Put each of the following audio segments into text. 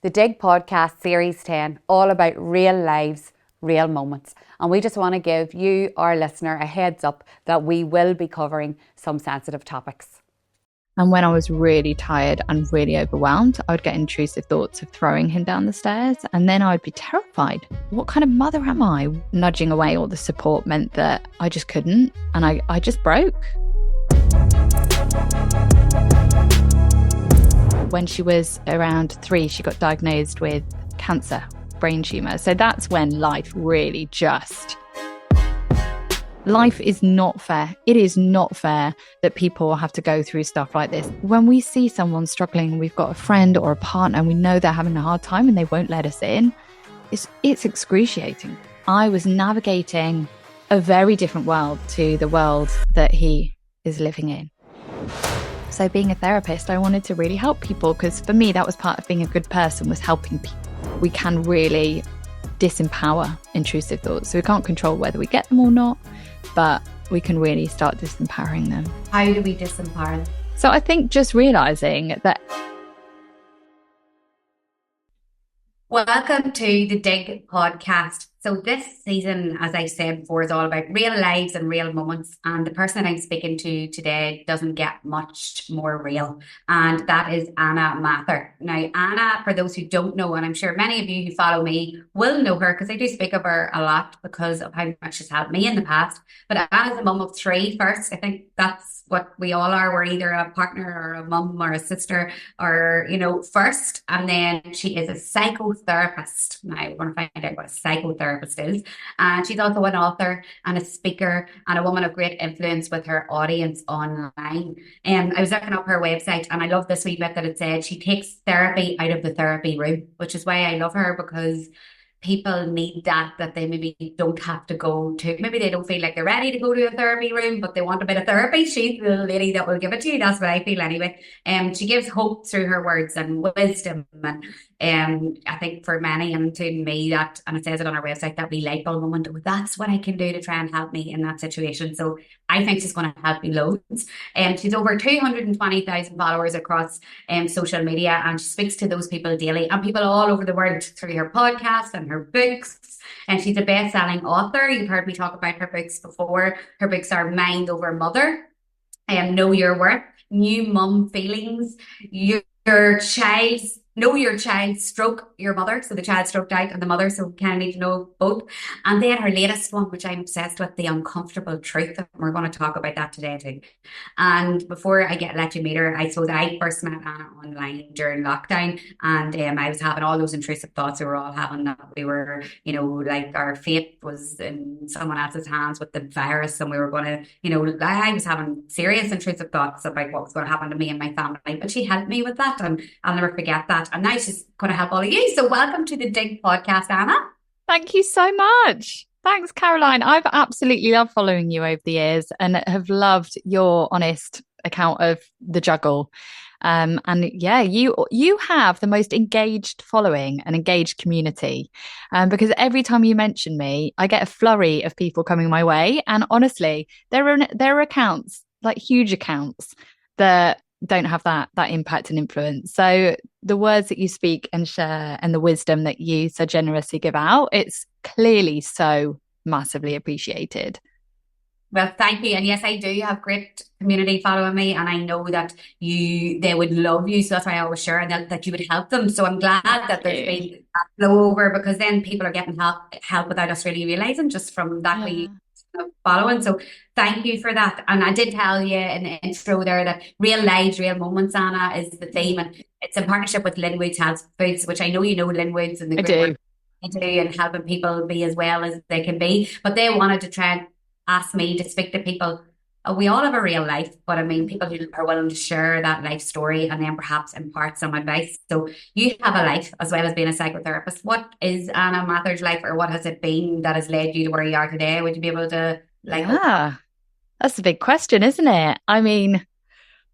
the Dig Podcast Series 10, all about real lives, real moments. And we just want to give you, our listener, a heads up that we will be covering some sensitive topics. And when I was really tired and really overwhelmed, I would get intrusive thoughts of throwing him down the stairs. And then I would be terrified. What kind of mother am I? Nudging away all the support meant that I just couldn't. And I just broke. When she was around 3, she got diagnosed with cancer, brain tumour. So that's when life really just... Life is not fair. It is not fair that people have to go through stuff like this. When we see someone struggling, we've got a friend or a partner, and we know they're having a hard time and they won't let us in, it's excruciating. I was navigating a very different world to the world that he is living in. So being a therapist, I wanted to really help people, because for me, that was part of being a good person, was helping people. We can really disempower intrusive thoughts. So we can't control whether we get them or not, but we can really start disempowering them. How do we disempower them? So I think just realising that... Welcome to the Dig Podcast. So this season, as I said before, is all about real lives and real moments. And the person I'm speaking to today doesn't get much more real. And that is Anna Mathur. Now, Anna, for those who don't know, and I'm sure many of you who follow me will know her, because I do speak of her a lot because of how much she's helped me in the past. But Anna's a mum of 3 first. I think that's what we all are. We're either a partner or a mum or a sister or, first. And then she is a psychotherapist. Now, we're going to find out what a psychotherapist is. And she's also an author and a speaker and a woman of great influence with her audience online. And I was looking up her website, and I love this wee bit that it said she takes therapy out of the therapy room, which is why I love her, because people need that they maybe don't have to go to. Maybe they don't feel like they're ready to go to a therapy room, but they want a bit of therapy. She's the lady that will give it to you. That's what I feel anyway. She gives hope through her words and wisdom. And I think for many, and to me, that, and it says it on her website, that we light bulb moment, that's what I can do to try and help me in that situation. So I think she's going to help you loads. She's over 220,000 followers across social media, and she speaks to those people daily, and people all over the world, through her podcast and her books. And she's a best-selling author. You've heard me talk about her books before. Her books are Mind Over Mother, Know Your Worth, New Mum Feelings, Your Child's Know Your Child Stroke Your Mother. So the child stroked out and the mother, so we kind of need to know both. And then her latest one, which I'm obsessed with, The Uncomfortable Truth. And we're going to talk about that today too. And before I let you meet her, I suppose I first met Anna online during lockdown, and I was having all those intrusive thoughts we were all having, that we were, like our fate was in someone else's hands with the virus, and we were going to, I was having serious intrusive thoughts about what was going to happen to me and my family. But she helped me with that, and I'll never forget that. And now she's going to help all of you. So welcome to the Dig Podcast, Anna. Thank you so much. Thanks, Caroline. I've absolutely loved following you over the years, and have loved your honest account of the juggle. And yeah, you have the most engaged following and engaged community, because every time you mention me, I get a flurry of people coming my way. And honestly, there are accounts, like huge accounts, that don't have that impact and influence. So the words that you speak and share, and the wisdom that you so generously give out, it's clearly so massively appreciated. Well, thank you. And yes, I do have great community following me, and I know that they would love you. So that's why I always share, and that you would help them. So I'm glad that there's been a flow over, because then people are getting help without us really realizing, just from that way following. So thank you for that. And I did tell you in the intro there that real lives, real moments, Anna, is the theme, and it's in partnership with Lynwoods Health Foods, which I know Lynwoods and the great work they do, and helping people be as well as they can be. But they wanted to try and ask me to speak to people. We all have a real life, but I mean, people who are willing to share that life story and then perhaps impart some advice. So you have a life as well as being a psychotherapist. What is Anna Mathur's life, or what has it been that has led you to where you are today? Would you be able to that's a big question, isn't it? I mean,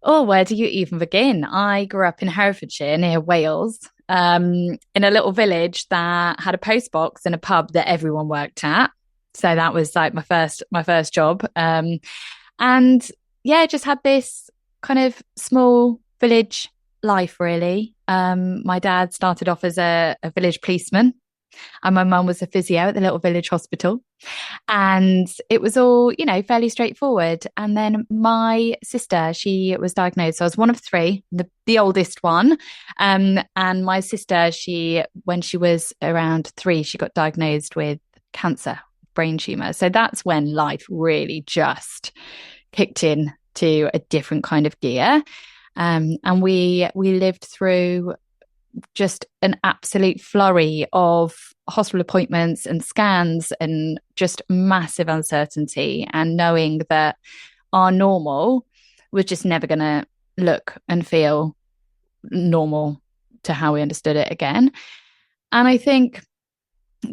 where do you even begin? I grew up in Herefordshire near Wales, in a little village that had a post box and a pub that everyone worked at. So that was like my first job. And yeah, just had this kind of small village life, really. My dad started off as a village policeman, and my mum was a physio at the little village hospital. And it was all, fairly straightforward. And then my sister, she was diagnosed. So I was one of three, the oldest one. And my sister, when she was around 3, she got diagnosed with cancer, brain tumor. So that's when life really just kicked in to a different kind of gear. And we lived through just an absolute flurry of hospital appointments and scans and just massive uncertainty, and knowing that our normal was just never going to look and feel normal to how we understood it again. And I think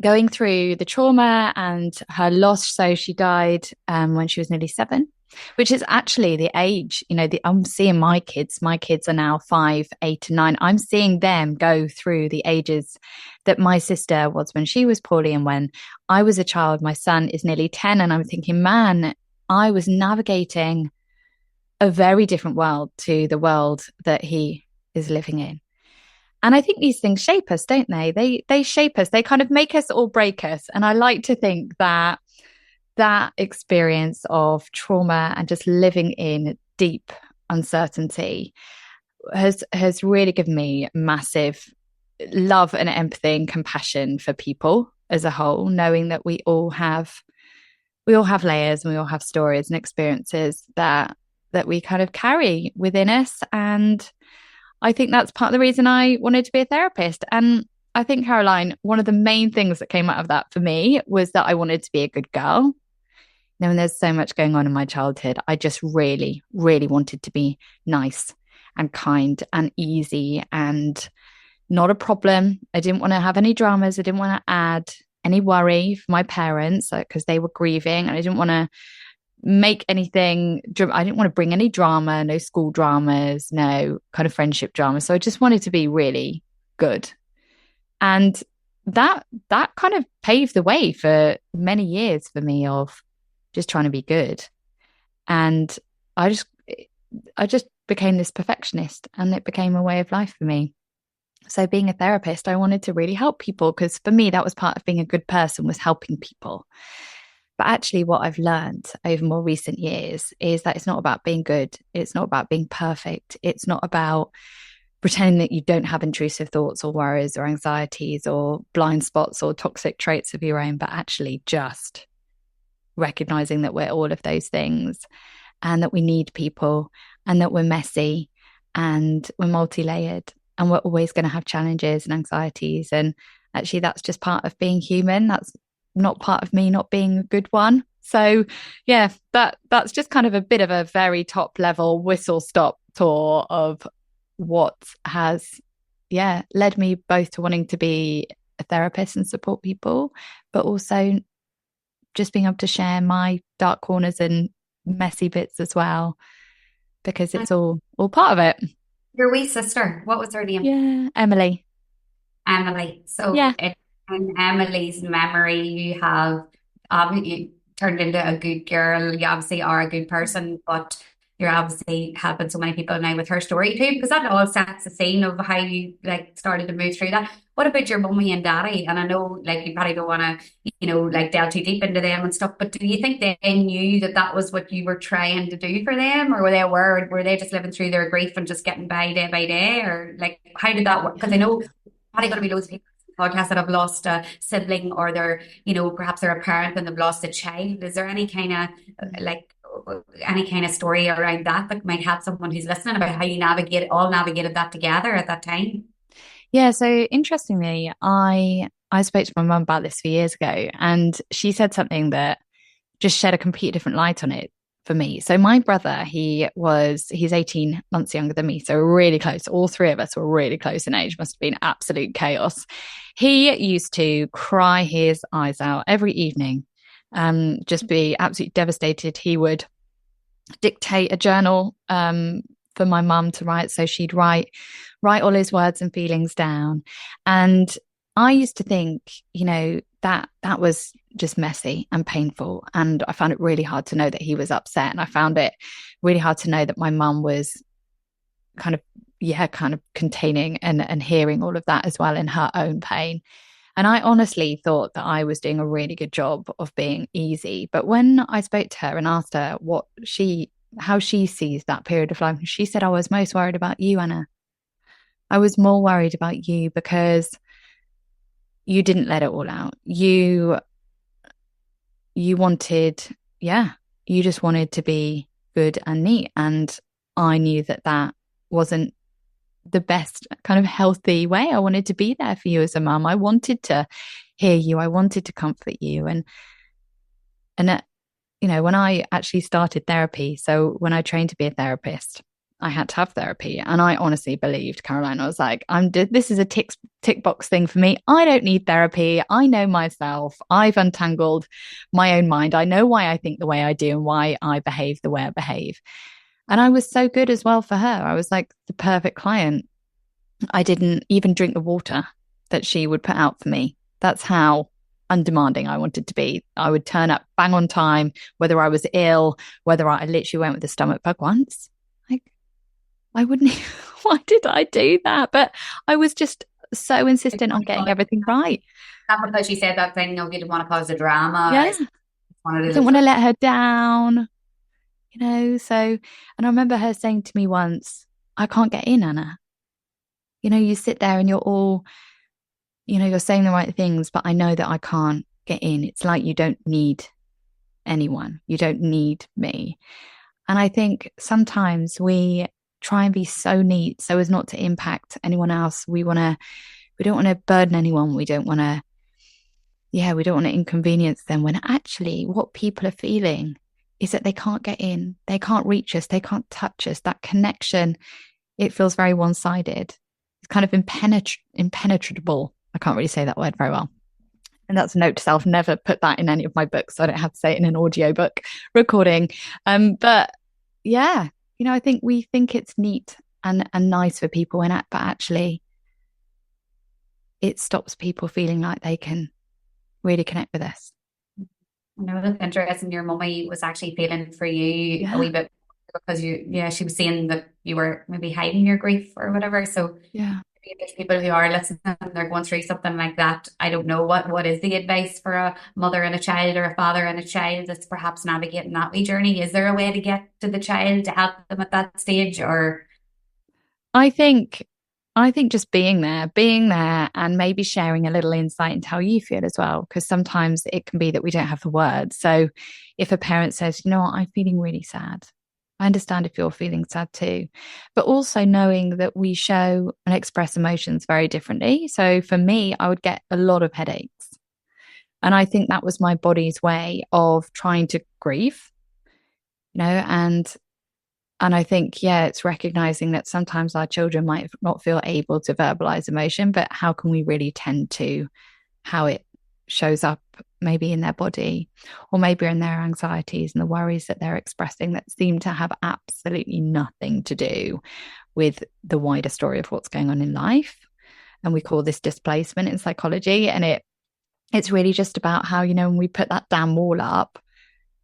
going through the trauma and her loss, so she died when she was nearly 7, which is actually the age, I'm seeing my kids are now 5, 8 and 9. I'm seeing them go through the ages that my sister was when she was poorly and when I was a child. My son is nearly 10, and I'm thinking, man, I was navigating a very different world to the world that he is living in. And I think these things shape us, don't they? They shape us. They kind of make us or break us. And I like to think that experience of trauma and just living in deep uncertainty has really given me massive love and empathy and compassion for people as a whole, knowing that we all have layers, and we all have stories and experiences that we kind of carry within us. And I think that's part of the reason I wanted to be a therapist. And I think, Caroline, one of the main things that came out of that for me was that I wanted to be a good girl. When there's so much going on in my childhood, I just really, really wanted to be nice and kind and easy and not a problem. I didn't want to have any dramas. I didn't want to add any worry for my parents because they were grieving. And I didn't want to make anything, I didn't want to bring any drama, no school dramas, no kind of friendship drama. So I just wanted to be really good. And that kind of paved the way for many years for me of just trying to be good. And I just became this perfectionist, and it became a way of life for me. So being a therapist, I wanted to really help people, because for me, that was part of being a good person, was helping people. But actually what I've learned over more recent years is that it's not about being good. It's not about being perfect. It's not about pretending that you don't have intrusive thoughts or worries or anxieties or blind spots or toxic traits of your own, but actually just recognizing that we're all of those things, and that we need people, and that we're messy, and we're multi-layered, and we're always going to have challenges and anxieties. And actually that's just part of being human. That's not part of me not being a good one. So yeah, that's just kind of a bit of a very top level whistle stop tour of what has led me both to wanting to be a therapist and support people, but also just being able to share my dark corners and messy bits as well, because it's all part of it. Your wee sister, what was her name? Yeah, Emily. Emily. So Yeah. in Emily's memory, you have you turned into a good girl. You obviously are a good person, but you're obviously helping so many people now with her story too, because that all sets the scene of how you started to move through that. What about your mummy and daddy? And I know you probably don't want to, delve too deep into them and stuff, but do you think they knew that that was what you were trying to do for them, or were they just living through their grief and just getting by day, or how did that work? Because I know probably going to be loads of people podcasts that have lost a sibling, or they're, perhaps they're a parent and they've lost a child. Is there any kind of story around that might help someone who's listening about how you navigated that together at that time? Yeah, so interestingly, I spoke to my mum about this a few years ago, and she said something that just shed a completely different light on it for me. So my brother, he's 18 months younger than me, so really close. All three of us were really close in age. Must have been absolute chaos. He used to cry his eyes out every evening, just be absolutely devastated. He would dictate a journal for my mum to write, so she'd write all his words and feelings down. And I used to think, that was just messy and painful. And I found it really hard to know that he was upset. And I found it really hard to know that my mum was kind of, yeah, kind of containing and hearing all of that as well in her own pain. And I honestly thought that I was doing a really good job of being easy. But when I spoke to her and asked her how she sees that period of life, she said, I was most worried about you, Anna. I was more worried about you because you didn't let it all out. You wanted, yeah, you just wanted to be good and neat. And I knew that that wasn't the best kind of healthy way. I wanted to be there for you as a mum. I wanted to hear you. I wanted to comfort you. And when I actually started therapy, so when I trained to be a therapist, I had to have therapy. And I honestly believed, Caroline, I was like, this is a tick box thing for me. I don't need therapy. I know myself. I've untangled my own mind. I know why I think the way I do and why I behave the way I behave. And I was so good as well for her. I was like the perfect client. I didn't even drink the water that she would put out for me. That's how undemanding I wanted to be. I would turn up bang on time, whether I was ill, whether I literally went with a stomach bug once. Like, I wouldn't, why did I do that? But I was just so insistent on getting everything right. Not because she said that thing, no, you didn't want to cause a drama, or Yeah. I didn't want to let her down, So, and I remember her saying to me once, I can't get in, Anna. You sit there and you're saying the right things, but I know that I can't get in. It's like you don't need anyone. You don't need me. And I think sometimes we try and be so neat so as not to impact anyone else. We don't want to burden anyone. We don't want to inconvenience them, when actually what people are feeling is that they can't get in. They can't reach us. They can't touch us. That connection, it feels very one-sided. It's kind of impenetrable. I can't really say that word very well. And that's a note to self, never put that in any of my books. So I don't have to say it in an audiobook recording. But yeah, I think we think it's neat and nice for people, but actually it stops people feeling like they can really connect with us. No, that's interesting. Your mummy was actually feeling for you a wee bit because she was saying that you were maybe hiding your grief or whatever. So yeah, there's people who are listening, they're going through something like that. I don't know what is the advice for a mother and a child, or a father and a child that's perhaps navigating that wee journey. Is there a way to get to the child to help them at that stage, or? I think just being there and maybe sharing a little insight into how you feel as well, because sometimes it can be that we don't have the words. So if a parent says, what, I'm feeling really sad, I understand if you're feeling sad too, but also knowing that we show and express emotions very differently. So for me, I would get a lot of headaches. And I think that was my body's way of trying to grieve, and I think, it's recognizing that sometimes our children might not feel able to verbalize emotion, but how can we really tend to how it shows up maybe in their body, or maybe in their anxieties and the worries that they're expressing that seem to have absolutely nothing to do with the wider story of what's going on in life. And we call this displacement in psychology. And it's really just about how, when we put that dam wall up,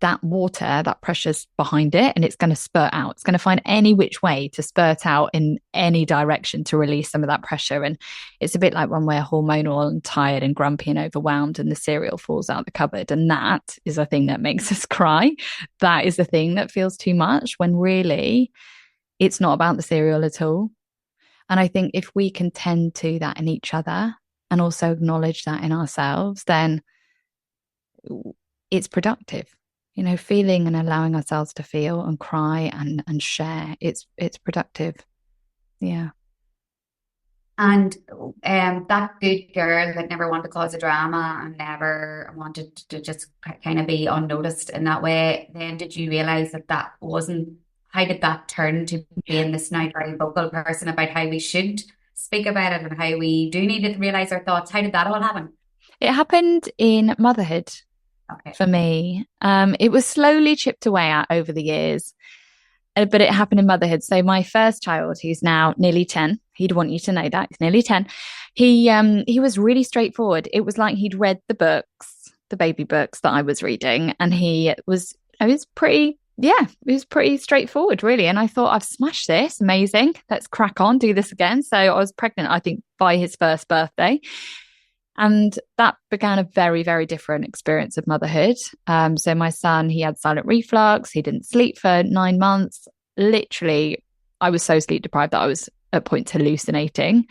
that water, that pressure's behind it, and it's going to spurt out. It's going to find any which way to spurt out in any direction to release some of that pressure. And it's a bit like when we're hormonal and tired and grumpy and overwhelmed and the cereal falls out the cupboard. And that is a thing that makes us cry. That is the thing that feels too much, when really it's not about the cereal at all. And I think if we can tend to that in each other and also acknowledge that in ourselves, then it's productive. Feeling and allowing ourselves to feel and cry and share, it's productive. Yeah. And that good girl that never wanted to cause a drama and never wanted to just kind of be unnoticed in that way, then did you realize that wasn't, how did that turn to being this now very vocal person about how we should speak about it and how we do need to realize our thoughts? How did that all happen? It happened in motherhood. Okay. For me. It was slowly chipped away at over the years, but it happened in motherhood. So my first child, who's now nearly 10, he'd want you to know that he's nearly 10. He was really straightforward. It was like he'd read the books, the baby books that I was reading, and he was pretty yeah, it was pretty straightforward, really. And I thought, I've smashed this. Amazing. Let's crack on, do this again. So I was pregnant, I think, by his first birthday. And that began a very, very different experience of motherhood. So my son, he had silent reflux. He didn't sleep for 9 months. Literally, I was so sleep deprived that I was at points hallucinating.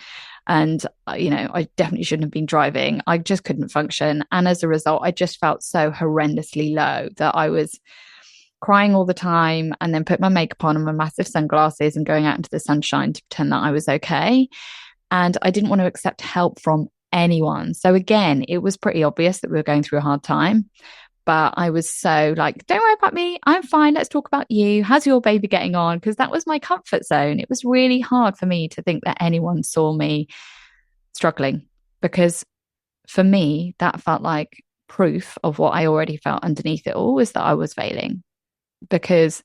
And, I definitely shouldn't have been driving. I just couldn't function. And as a result, I just felt so horrendously low that I was crying all the time and then put my makeup on and my massive sunglasses and going out into the sunshine to pretend that I was okay. And I didn't want to accept help from anyone. So again, it was pretty obvious that we were going through a hard time. But I was so like, don't worry about me. I'm fine. Let's talk about you. How's your baby getting on? Because that was my comfort zone. It was really hard for me to think that anyone saw me struggling because for me, that felt like proof of what I already felt underneath it all was that I was failing because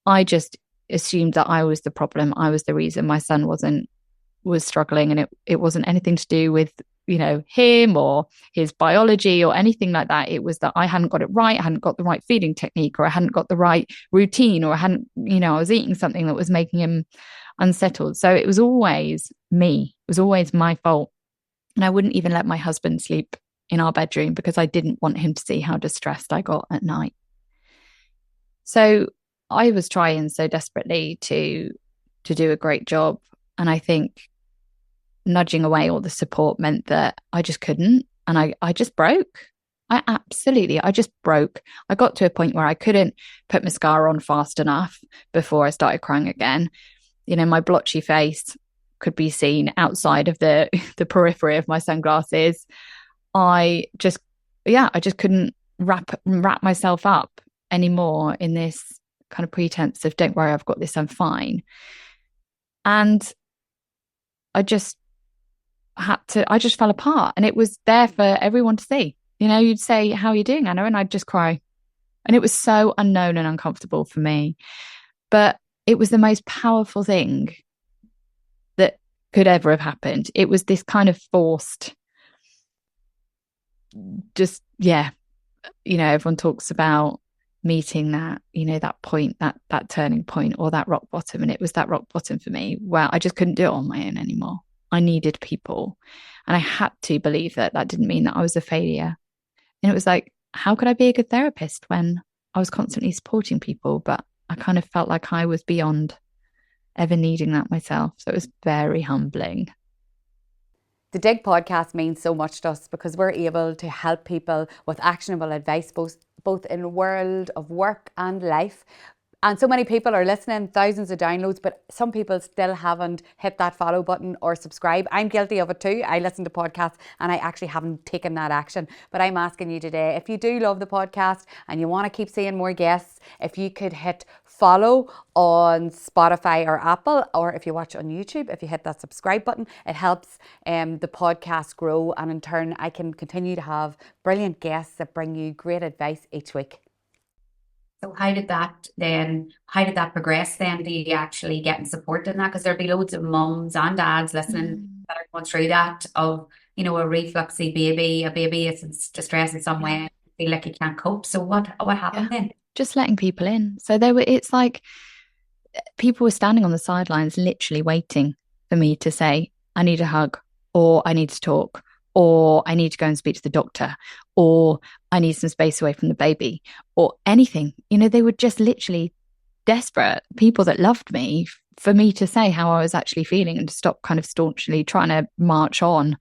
I just assumed that I was the problem. I was the reason my son was struggling, and it wasn't anything to do with him or his biology or anything like that. It was that I hadn't got it right. I hadn't got the right feeding technique, or I hadn't got the right routine, or I hadn't, I was eating something that was making him unsettled. So it was always me. It was always my fault. And I wouldn't even let my husband sleep in our bedroom because I didn't want him to see how distressed I got at night. So I was trying so desperately to do a great job. And I think nudging away all the support meant that I just couldn't. And I just broke. I just broke. I got to a point where I couldn't put mascara on fast enough before I started crying again. My blotchy face could be seen outside of the periphery of my sunglasses. I just couldn't wrap myself up anymore in this kind of pretense of don't worry, I've got this, I'm fine. And I just fell apart, and it was there for everyone to see. You'd say, how are you doing, Anna? And I'd just cry. And it was so unknown and uncomfortable for me. But it was the most powerful thing that could ever have happened. It was this kind of forced, just, yeah, everyone talks about meeting that, that point, that turning point or that rock bottom. And it was that rock bottom for me where I just couldn't do it on my own anymore. I needed people. And I had to believe that didn't mean that I was a failure. And it was like, how could I be a good therapist when I was constantly supporting people, but I kind of felt like I was beyond ever needing that myself. So it was very humbling. The Dig podcast means so much to us because we're able to help people with actionable advice, both in the world of work and life. And so many people are listening, thousands of downloads, but some people still haven't hit that follow button or subscribe. I'm guilty of it too. I listen to podcasts and I actually haven't taken that action. But I'm asking you today, if you do love the podcast and you want to keep seeing more guests, if you could hit follow on Spotify or Apple, or if you watch on YouTube, if you hit that subscribe button, it helps the podcast grow. And in turn, I can continue to have brilliant guests that bring you great advice each week. So how did that progress then? Do you actually getting support in that? Because there'll be loads of mums and dads listening that are going through that of, a refluxy baby, a baby is in distress in some way, feel like you can't cope. So what happened then? Just letting people in. So it's like people were standing on the sidelines, literally waiting for me to say, I need a hug, or I need to talk, or I need to go and speak to the doctor, or I need some space away from the baby, or anything. They were just literally desperate people that loved me for me to say how I was actually feeling and to stop kind of staunchly trying to march on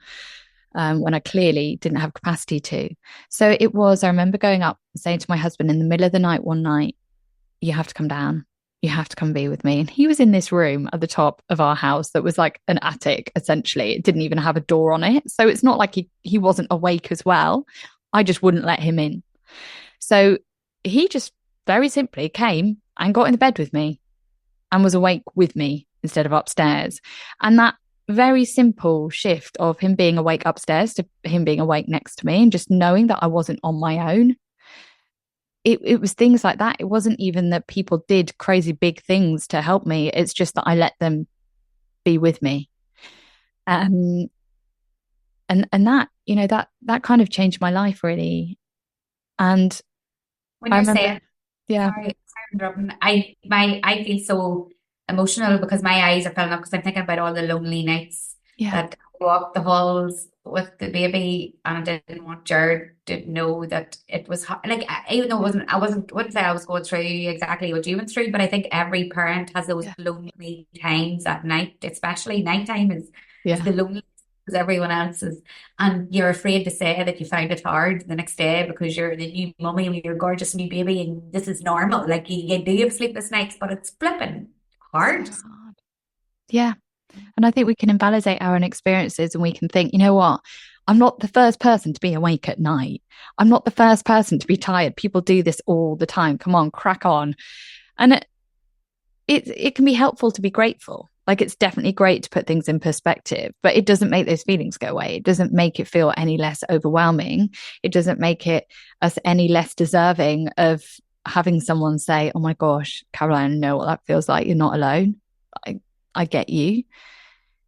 when I clearly didn't have capacity to. So I remember going up and saying to my husband in the middle of the night one night, you have to come down. You have to come be with me. And he was in this room at the top of our house that was like an attic, essentially. It didn't even have a door on it. So it's not like he wasn't awake as well. I just wouldn't let him in. So he just very simply came and got in the bed with me and was awake with me instead of upstairs. And that very simple shift of him being awake upstairs to him being awake next to me and just knowing that I wasn't on my own. It was things like that. It wasn't even that people did crazy big things to help me. It's just that I let them be with me. And that, that kind of changed my life really. And When you're saying Yeah. Sorry, I'm interrupting. I feel so emotional because my eyes are filling up because I'm thinking about all the lonely nights Yeah. that I walked the halls with the baby, and I didn't want Jared to know that it was like, even though it wasn't, wouldn't say I was going through exactly what you went through, but I think every parent has those Yeah. lonely times at night, especially nighttime is Yeah. the loneliest because everyone else is, and you're afraid to say that you found it hard the next day because you're the new mummy with your gorgeous new baby and this is normal. Like you do have sleepless nights, but it's flipping So hard. hard. Yeah. And I think we can invalidate our own experiences and we can think, you know what? I'm not the first person to be awake at night. I'm not the first person to be tired. People do this all the time. Come on, crack on. And it can be helpful to be grateful. Like it's definitely great to put things in perspective, but it doesn't make those feelings go away. It doesn't make it feel any less overwhelming. It doesn't make it us any less deserving of having someone say, "Oh my gosh, Caroline, I know what that feels like. You're not alone. I get you."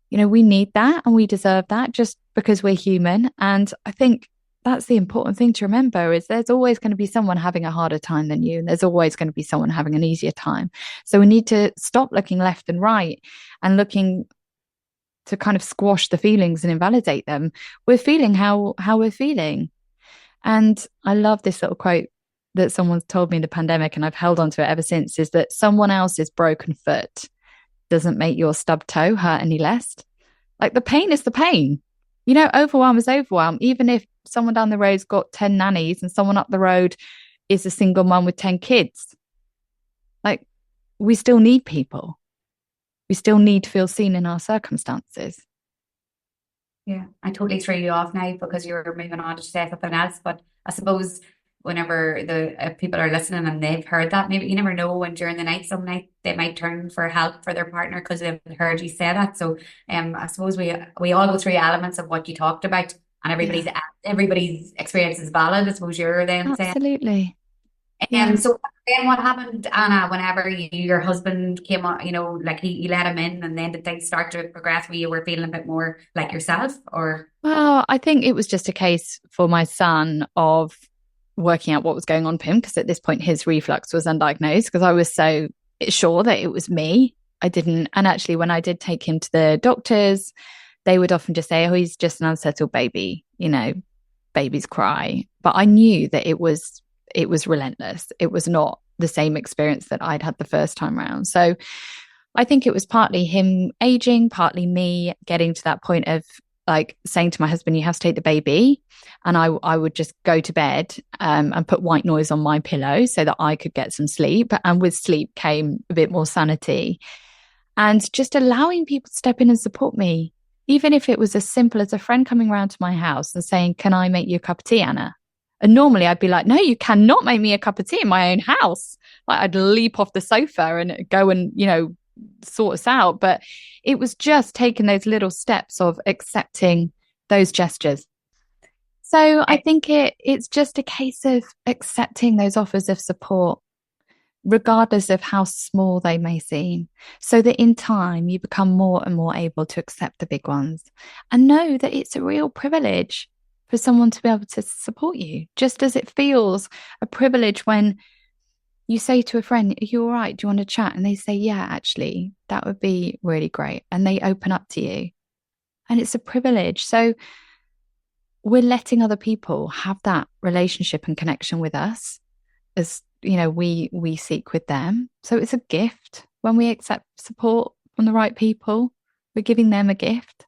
You know, we need that and we deserve that just because we're human. And I think that's the important thing to remember is there's always going to be someone having a harder time than you, and there's always going to be someone having an easier time. So we need to stop looking left and right and looking to kind of squash the feelings and invalidate them. We're feeling how we're feeling. And I love this little quote that someone told me in the pandemic, and I've held on to it ever since, is that someone else's broken foot doesn't make your stub toe hurt any less. Like the pain is the pain. You know, overwhelm is overwhelm. Even if someone down the road's got 10 nannies and someone up the road is a single mum with 10 kids, like we still need people. We still need to feel seen in our circumstances. Yeah, I totally threw you off now because you were moving on to say something else. But I suppose whenever the people are listening and they've heard that, maybe you never know when during the night, some night they might turn for help for their partner because they've heard you say that. So, I suppose we all go through elements of what you talked about, and Yeah, everybody's experience is valid. I suppose you're then saying. absolutely. Yeah. So then what happened, Anna, whenever your husband came on, like you let him in, and then did things start to progress where you were feeling a bit more like yourself, or? Well, I think it was just a case for my son of working out what was going on with him because at this point his reflux was undiagnosed because I was so sure that it was me. I didn't. And actually, when I did take him to the doctors, they would often just say, "Oh, he's just an unsettled baby. You know, babies cry." But I knew that it was relentless. It was not the same experience that I'd had the first time around. So I think it was partly him aging, partly me getting to that point of like saying to my husband, "You have to take the baby." And I would just go to bed and put white noise on my pillow so that I could get some sleep. And with sleep came a bit more sanity and just allowing people to step in and support me, even if it was as simple as a friend coming around to my house and saying, "Can I make you a cup of tea, Anna?" And normally I'd be like, "No, you cannot make me a cup of tea in my own house." Like I'd leap off the sofa and go and, sort us out. But it was just taking those little steps of accepting those gestures. So I think it's just a case of accepting those offers of support, regardless of how small they may seem, so that in time you become more and more able to accept the big ones and know that it's a real privilege for someone to be able to support you, just as it feels a privilege when you say to a friend, "Are you all right? Do you want to chat?" And they say, "Yeah, actually, that would be really great." And they open up to you. And it's a privilege. So we're letting other people have that relationship and connection with us as, we seek with them. So it's a gift when we accept support from the right people. We're giving them a gift.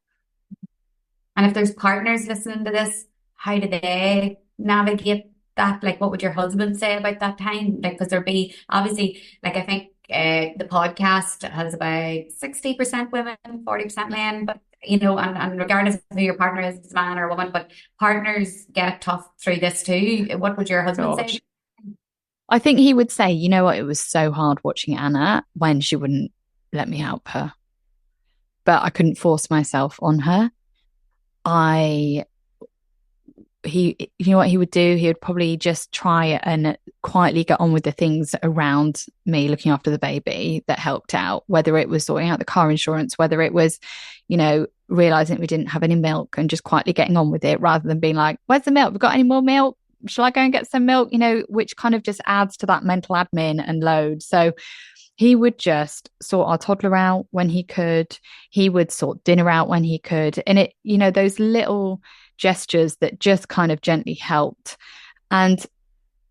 And if there's partners listening to this, how do they navigate that? Like, what would your husband say about that time? Like, because there'd be obviously, like, I think the podcast has about 60% women, 40% men, but and regardless of who your partner is, man or woman, but partners get tough through this too. What would your husband say? I think he would say, "You know what? It was so hard watching Anna when she wouldn't let me help her, but I couldn't force myself on her." You know what he would do? He would probably just try and quietly get on with the things around me looking after the baby that helped out, whether it was sorting out the car insurance, whether it was, realizing we didn't have any milk and just quietly getting on with it rather than being like, "Where's the milk? We've got any more milk?" shall I go and get some milk? Which kind of just adds to that mental admin and load. So he would just sort our toddler out when he could. He would sort dinner out when he could. And those little gestures that just kind of gently helped. And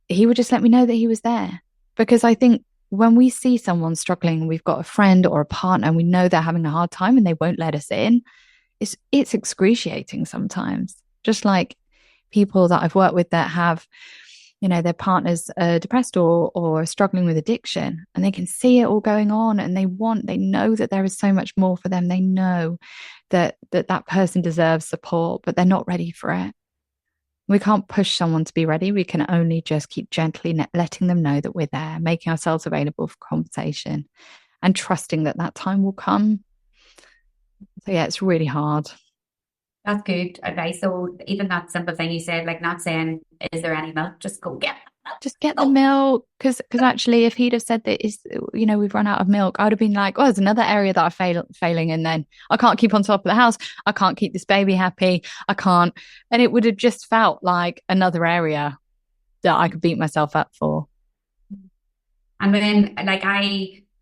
he would just let me know that he was there. Because I think when we see someone struggling, we've got a friend or a partner, and we know they're having a hard time and they won't let us in, it's excruciating sometimes. Just like people that I've worked with that have, their partners are depressed or struggling with addiction, and they can see it all going on, and they know that there is so much more for them. They know that person deserves support, but they're not ready for it. We can't push someone to be ready. We can only just keep gently letting them know that we're there, making ourselves available for conversation, and trusting that time will come. So yeah, it's really hard. That's good advice. So even that simple thing you said, like not saying, is there any milk? Just go get milk. Just get the milk. Because actually, if he'd have said that we've run out of milk, I would have been like, oh, there's another area that I'm failing in then. I can't keep on top of the house. I can't keep this baby happy. I can't. And it would have just felt like another area that I could beat myself up for. And then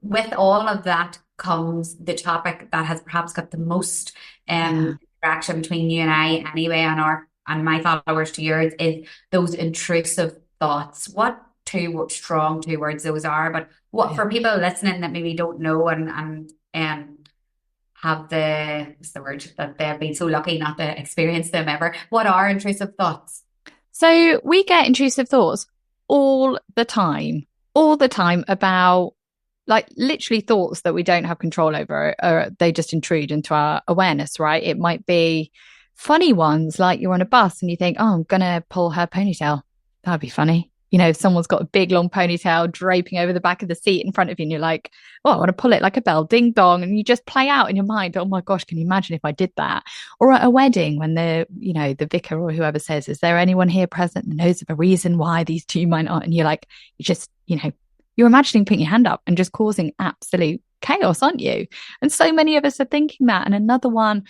with all of that comes the topic that has perhaps got the most interaction between you and I anyway, and my followers to yours, is those intrusive thoughts. What strong two words those are, but what for people listening that maybe don't know and have what's the word, that they've been so lucky not to experience them ever, what are intrusive thoughts? So we get intrusive thoughts all the time about, like, literally thoughts that we don't have control over, or they just intrude into our awareness, right? It might be funny ones, like you're on a bus and you think, oh, I'm gonna pull her ponytail. That'd be funny. If someone's got a big long ponytail draping over the back of the seat in front of you, and you're like, oh, I want to pull it like a bell, ding dong, and you just play out in your mind, oh my gosh, can you imagine if I did that? Or at a wedding, when the vicar or whoever says, is there anyone here present that knows of a reason why these two might not? And you're like, you're imagining putting your hand up and just causing absolute chaos, aren't you? And so many of us are thinking that. And another one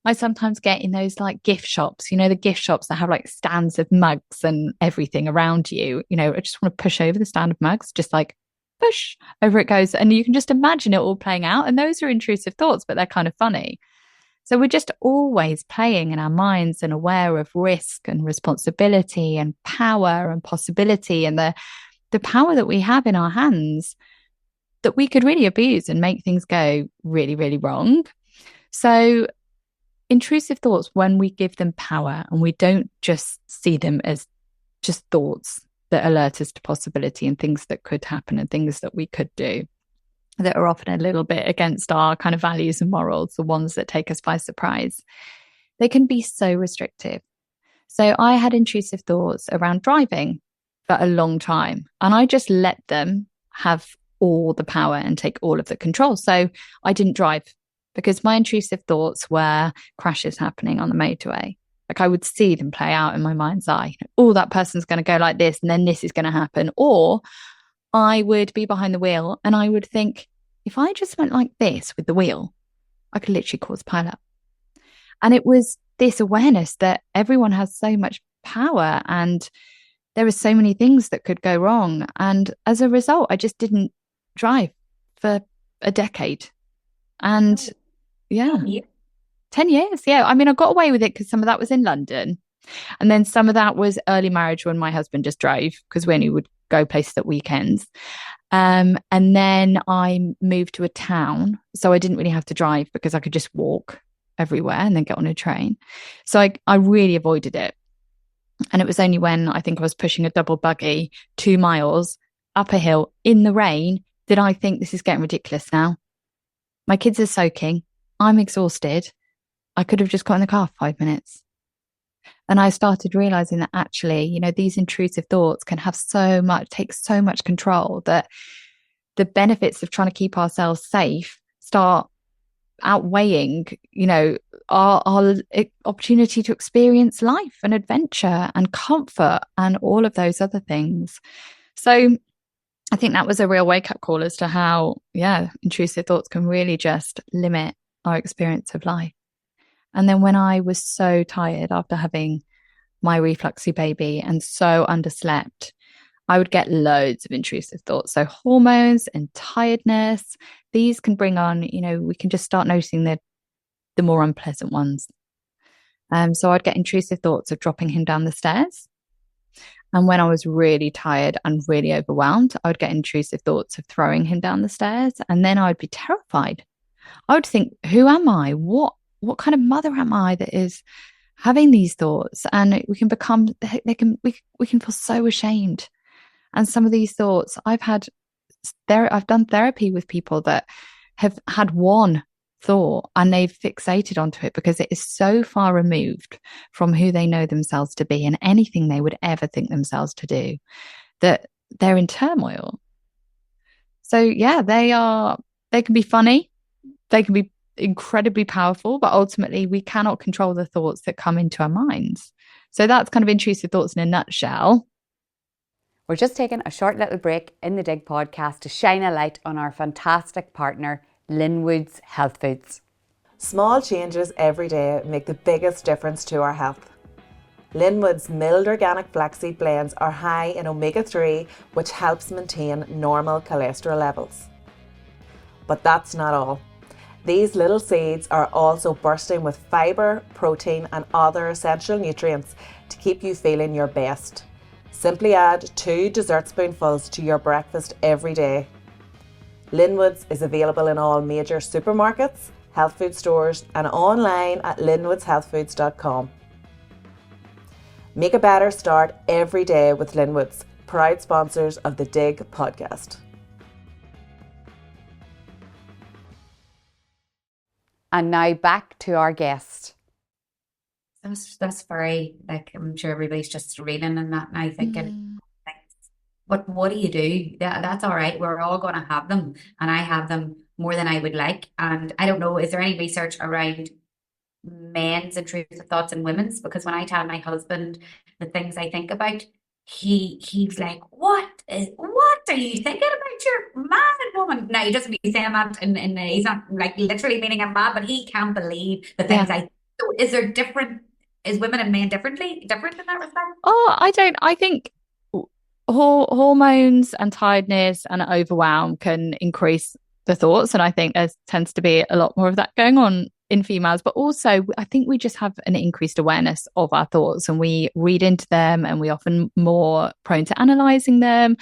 I sometimes get in those like gift shops, the gift shops that have like stands of mugs and everything around you. I just want to push over the stand of mugs, just like push over it goes. And you can just imagine it all playing out. And those are intrusive thoughts, but they're kind of funny. So we're just always playing in our minds and aware of risk and responsibility and power and possibility, and the power that we have in our hands that we could really abuse and make things go really, really wrong. So intrusive thoughts, when we give them power and we don't just see them as just thoughts that alert us to possibility and things that could happen and things that we could do, that are often a little bit against our kind of values and morals, the ones that take us by surprise, they can be so restrictive. So I had intrusive thoughts around driving for a long time, and I just let them have all the power and take all of the control. So I didn't drive because my intrusive thoughts were crashes happening on the motorway. Like, I would see them play out in my mind's eye. Oh, that person's going to go like this, and then this is going to happen. Or I would be behind the wheel and I would think, if I just went like this with the wheel, I could literally cause a pileup. And it was this awareness that everyone has so much power and there are so many things that could go wrong. And as a result, I just didn't drive for a decade. And 10 years. Yeah. I mean, I got away with it because some of that was in London. And then some of that was early marriage when my husband just drove, because we only would go places at weekends. And then I moved to a town, so I didn't really have to drive because I could just walk everywhere and then get on a train. So I really avoided it. And it was only when I think I was pushing a double buggy 2 miles up a hill in the rain did I think, this is getting ridiculous now. My kids are soaking. I'm exhausted. I could have just got in the car for 5 minutes. And I started realizing that actually, these intrusive thoughts can have take so much control, that the benefits of trying to keep ourselves safe start outweighing, our opportunity to experience life and adventure and comfort and all of those other things. So I think that was a real wake-up call as to how, intrusive thoughts can really just limit our experience of life. And then when I was so tired after having my refluxy baby and so underslept, I would get loads of intrusive thoughts. So hormones and tiredness, these can bring on, we can just start noticing the more unpleasant ones. So I'd get intrusive thoughts of dropping him down the stairs. And when I was really tired and really overwhelmed, I would get intrusive thoughts of throwing him down the stairs. And then I would be terrified. I would think, who am I? What kind of mother am I that is having these thoughts? And we can become, we can feel so ashamed. And some of these thoughts I've done therapy with people that have had one thought and they've fixated onto it because it is so far removed from who they know themselves to be and anything they would ever think themselves to do, that they're in turmoil. So yeah, they can be funny, they can be incredibly powerful, but ultimately we cannot control the thoughts that come into our minds. So that's kind of intrusive thoughts in a nutshell. We're just taking a short little break in the Dig podcast to shine a light on our fantastic partner, Lynwoods Health Foods. Small changes every day make the biggest difference to our health. Lynwoods milled organic flaxseed blends are high in omega-3, which helps maintain normal cholesterol levels. But that's not all. These little seeds are also bursting with fibre, protein and other essential nutrients to keep you feeling your best. Simply add 2 dessert spoonfuls to your breakfast every day. Lynwoods is available in all major supermarkets, health food stores and online at lynwoodshealthfoods.com. Make a better start every day with Lynwoods, proud sponsors of the Dig podcast. And now back to our guest. That's very, I'm sure everybody's just reading and that now thinking, but what do you do? That's all right. We're all going to have them. And I have them more than I would like. And I don't know, is there any research around men's intrusive thoughts and women's? Because when I tell my husband the things I think about, he's like, what are you thinking about? You're mad woman. Now he doesn't be saying that and he's not like literally meaning I'm mad, but he can't believe the things so is women and men different in that respect? I think hormones and tiredness and overwhelm can increase the thoughts, and I think there tends to be a lot more of that going on in females, but also I think we just have an increased awareness of our thoughts and we read into them and we often more prone to analysing them.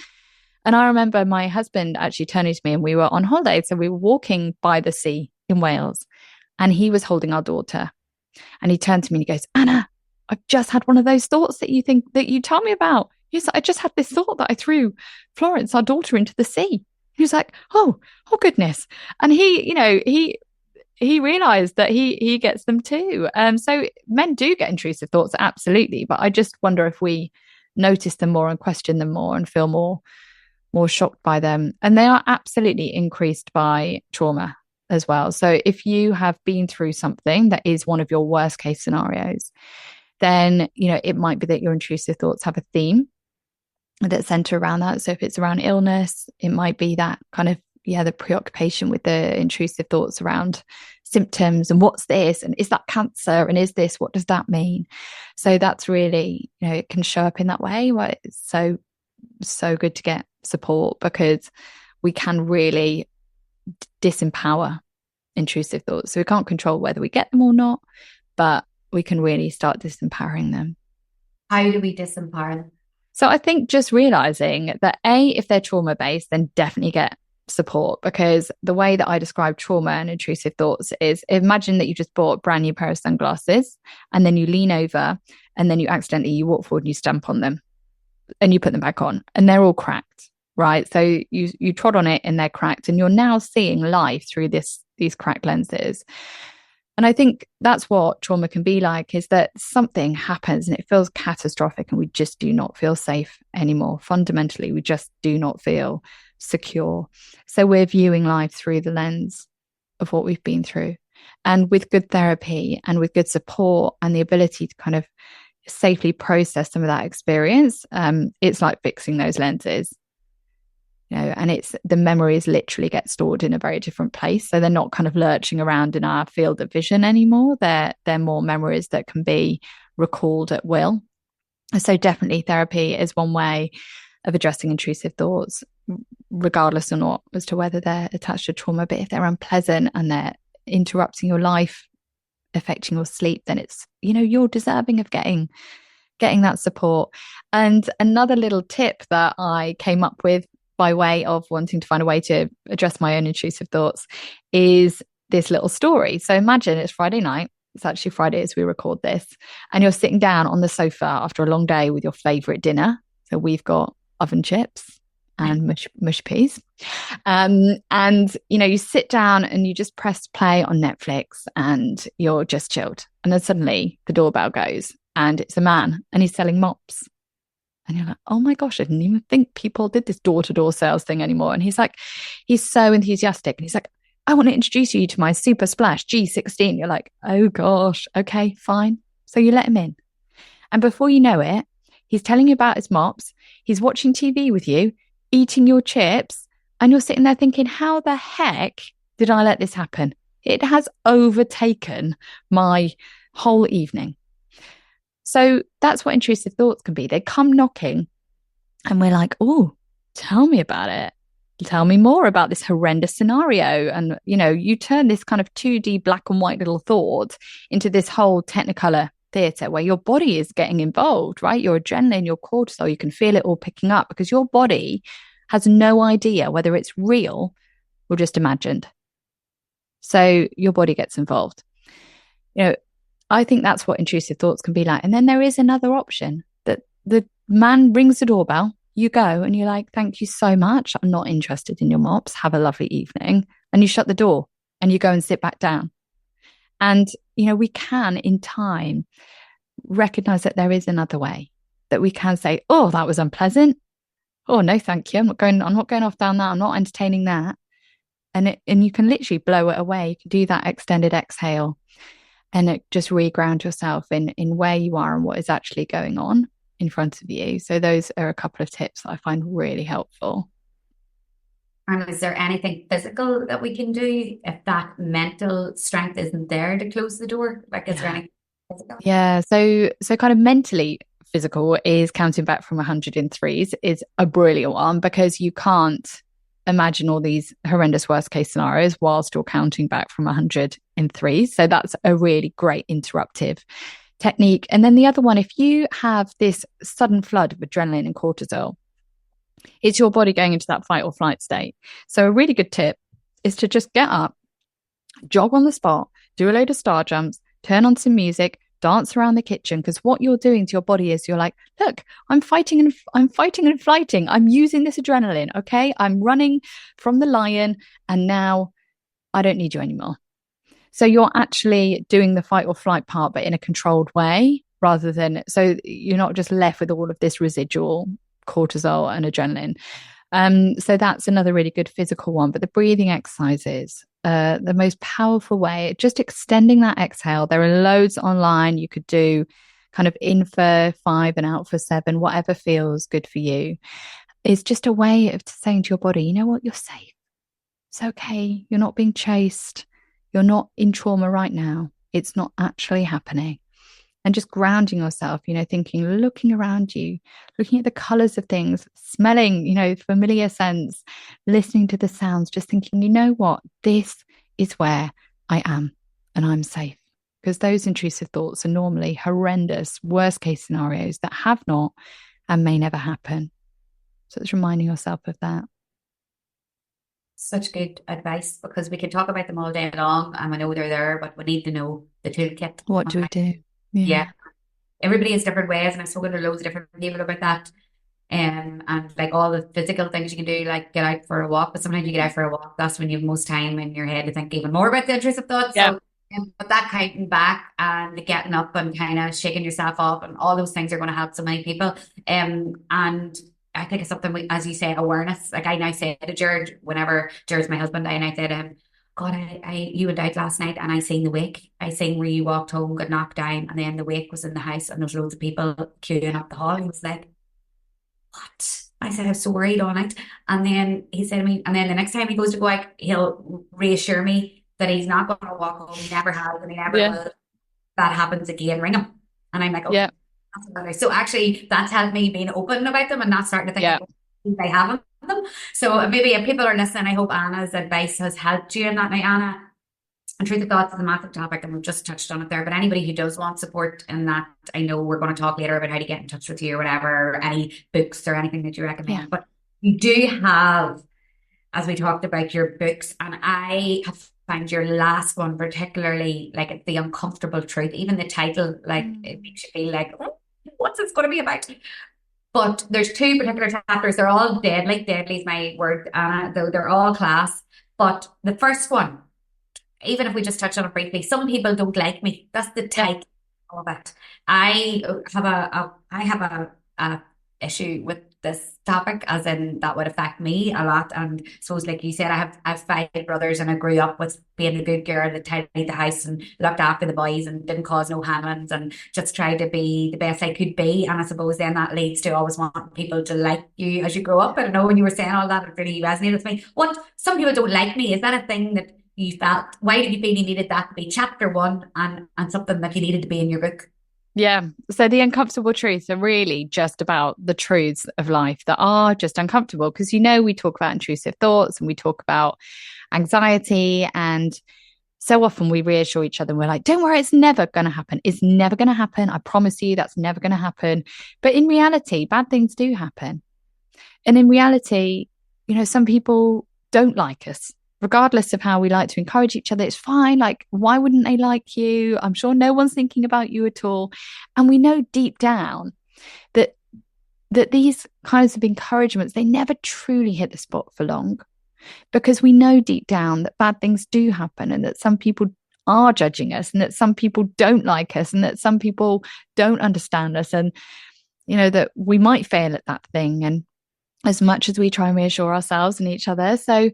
And I remember my husband actually turning to me and we were on holiday, so we were walking by the sea in Wales and he was holding our daughter and he turned to me and he goes, Anna, I've just had one of those thoughts that you tell me about. Yes, I just had this thought that I threw Florence, our daughter, into the sea. He was like, oh goodness. And he realized that he gets them too. So men do get intrusive thoughts, absolutely. But I just wonder if we notice them more and question them more and feel more shocked by them. And they are absolutely increased by trauma as well. So if you have been through something that is one of your worst case scenarios, then, it might be that your intrusive thoughts have a theme that center around that. So if it's around illness, it might be that kind of, the preoccupation with the intrusive thoughts around symptoms and what's this and is that cancer and is this, what does that mean? So that's really, it can show up in that way. Well, it's so good to get support because we can really disempower intrusive thoughts. So we can't control whether we get them or not, but we can really start disempowering them. How do we disempower them? So I think just realizing that if they're trauma-based, then definitely get support, because the way that I describe trauma and intrusive thoughts is imagine that you just bought a brand new pair of sunglasses and then you lean over and then you walk forward and you stamp on them and you put them back on and they're all cracked, right? So you trod on it and they're cracked and you're now seeing life through these cracked lenses. And I think that's what trauma can be like, is that something happens and it feels catastrophic and we just do not feel safe anymore. Fundamentally, we just do not feel secure. So we're viewing life through the lens of what we've been through. And with good therapy and with good support and the ability to kind of safely process some of that experience, it's like fixing those lenses. And it's the memories literally get stored in a very different place. So they're not kind of lurching around in our field of vision anymore. They're more memories that can be recalled at will So definitely therapy is one way of addressing intrusive thoughts, regardless or not as to whether they're attached to trauma. But if they're unpleasant and they're interrupting your life, affecting your sleep, then it's, you're deserving of getting that support. And another little tip that I came up with by way of wanting to find a way to address my own intrusive thoughts is this little story. So imagine it's Friday night. It's actually Friday as we record this, and you're sitting down on the sofa after a long day with your favorite dinner. So we've got oven chips and mush peas. And you sit down and you just press play on Netflix and you're just chilled. And then suddenly the doorbell goes and it's a man and he's selling mops. And you're like, oh my gosh, I didn't even think people did this door-to-door sales thing anymore. And he's so enthusiastic. And he's like, I want to introduce you to my Super Splash G16. You're like, oh gosh, okay, fine. So you let him in. And before you know it, he's telling you about his mops. He's watching TV with you, eating your chips. And you're sitting there thinking, how the heck did I let this happen? It has overtaken my whole evening. So that's what intrusive thoughts can be. They come knocking and we're like, oh, tell me about it. Tell me more about this horrendous scenario. And, you turn this kind of 2D black and white little thought into this whole technicolor theatre where your body is getting involved, right? Your adrenaline, your cortisol, you can feel it all picking up because your body has no idea whether it's real or just imagined. So your body gets involved. I think that's what intrusive thoughts can be like. And then there is another option that the man rings the doorbell, you go and you're like, thank you so much. I'm not interested in your mops. Have a lovely evening. And you shut the door and you go and sit back down. And, we can in time recognize that there is another way, that we can say, oh, that was unpleasant. Oh, no, thank you. I'm not going off down that. I'm not entertaining that. And you can literally blow it away. You can do that extended exhale. And it just reground yourself in where you are and what is actually going on in front of you. So those are a couple of tips that I find really helpful. And is there anything physical that we can do if that mental strength isn't there to close the door? Like, is there anything physical? Yeah. So kind of mentally physical is counting back from 100 in threes is a brilliant one because you can't imagine all these horrendous worst case scenarios whilst you're counting back from 100 in threes. So that's a really great interruptive technique. And then the other one, if you have this sudden flood of adrenaline and cortisol, it's your body going into that fight or flight state. So a really good tip is to just get up, jog on the spot, do a load of star jumps, turn on some music, dance around the kitchen, because what you're doing to your body is you're like, look, I'm fighting and flighting. I'm using this adrenaline. Okay. I'm running from the lion and now I don't need you anymore. So you're actually doing the fight or flight part, but in a controlled way rather than, so you're not just left with all of this residual cortisol and adrenaline. So that's another really good physical one. But the breathing exercises, the most powerful way, just extending that exhale. There are loads online. You could do kind of in for 5 and out for 7, whatever feels good for you. It's just a way of saying to your body, you know what, you're safe. It's okay. You're not being chased. You're not in trauma right now. It's not actually happening. And just grounding yourself, thinking, looking around you, looking at the colors of things, smelling, familiar scents, listening to the sounds, just thinking, you know what, this is where I am and I'm safe. Because those intrusive thoughts are normally horrendous, worst case scenarios that have not and may never happen. So it's reminding yourself of that. Such good advice because we can talk about them all day long and I know they're there, but we need to know the toolkit. What do we do? Yeah. Everybody has different ways, and I've spoken to loads of different people about that. And like all the physical things you can do, like get out for a walk, but sometimes you get out for a walk, that's when you have most time in your head to think even more about the intrusive thoughts. Yeah. So, but that counting back and the getting up and kind of shaking yourself off and all those things are going to help so many people. And I think it's something, as you say, awareness. Like I now say to George, whenever George's my husband, and I say to him, God, you went out last night and I seen the wake. I seen where you walked home, got knocked down, and then the wake was in the house and there's loads of people queuing up the hall. He was like, what? I said, I was so worried all night. And then he said to me, and then the next time he goes to go out, he'll reassure me that he's not going to walk home. He never has and he never will. If that happens again, ring him. And I'm like, okay, So actually, that's helped me being open about them and not starting to think Yeah. I haven't them. So maybe if people are listening, I hope Anna's advice has helped you in that. Now, Anna, Intrusive Thoughts is a massive topic and we've just touched on it there. But anybody who does want support in that, I know we're going to talk later about how to get in touch with you or whatever, any books or anything that you recommend. Yeah. But you do have, as we talked about, your books, and I have found your last one particularly like the uncomfortable truth. Even the title, like it makes you feel like, oh, what's this going to be about? But there's two particular chapters. They're all deadly. Deadly is my word, Anna, though they're all class. But the first one, even if we just touch on it briefly, some people don't like me. That's the title of it. I have a issue with this topic, as in that would affect me a lot. And I suppose, like you said, I have five brothers, and I grew up with being a good girl that tidied the house and looked after the boys and didn't cause no handlings and just tried to be the best I could be. And I suppose then that leads to always wanting people to like you as you grow up. I don't know, when you were saying all that, it really resonated with me. What, some people don't like me, is that a thing that you felt? Why did you feel you needed that to be chapter one and something that you needed to be in your book? Yeah. So the uncomfortable truths are really just about the truths of life that are just uncomfortable. Because, we talk about intrusive thoughts and we talk about anxiety, and so often we reassure each other and we're like, don't worry, it's never going to happen. It's never going to happen. I promise you that's never going to happen. But in reality, bad things do happen. And in reality, some people don't like us. Regardless of how we like to encourage each other, it's fine. Like, why wouldn't they like you? I'm sure no one's thinking about you at all. And we know deep down that these kinds of encouragements, they never truly hit the spot for long, because we know deep down that bad things do happen, and that some people are judging us, and that some people don't like us, and that some people don't understand us, and that we might fail at that thing. And as much as we try and reassure ourselves and each other, so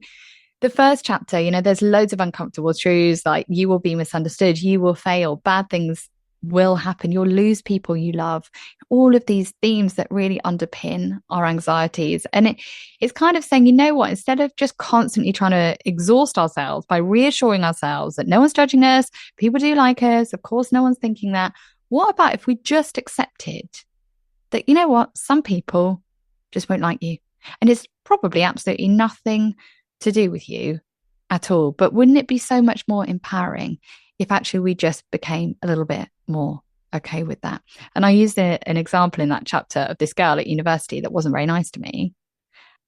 the first chapter, there's loads of uncomfortable truths, like you will be misunderstood, you will fail, bad things will happen, you'll lose people you love, all of these themes that really underpin our anxieties. And it's kind of saying, instead of just constantly trying to exhaust ourselves by reassuring ourselves that no one's judging us, people do like us, of course no one's thinking that, what about if we just accepted that, some people just won't like you, and it's probably absolutely nothing to do with you at all. But wouldn't it be so much more empowering if actually we just became a little bit more okay with that? And I used an example in that chapter of this girl at university that wasn't very nice to me,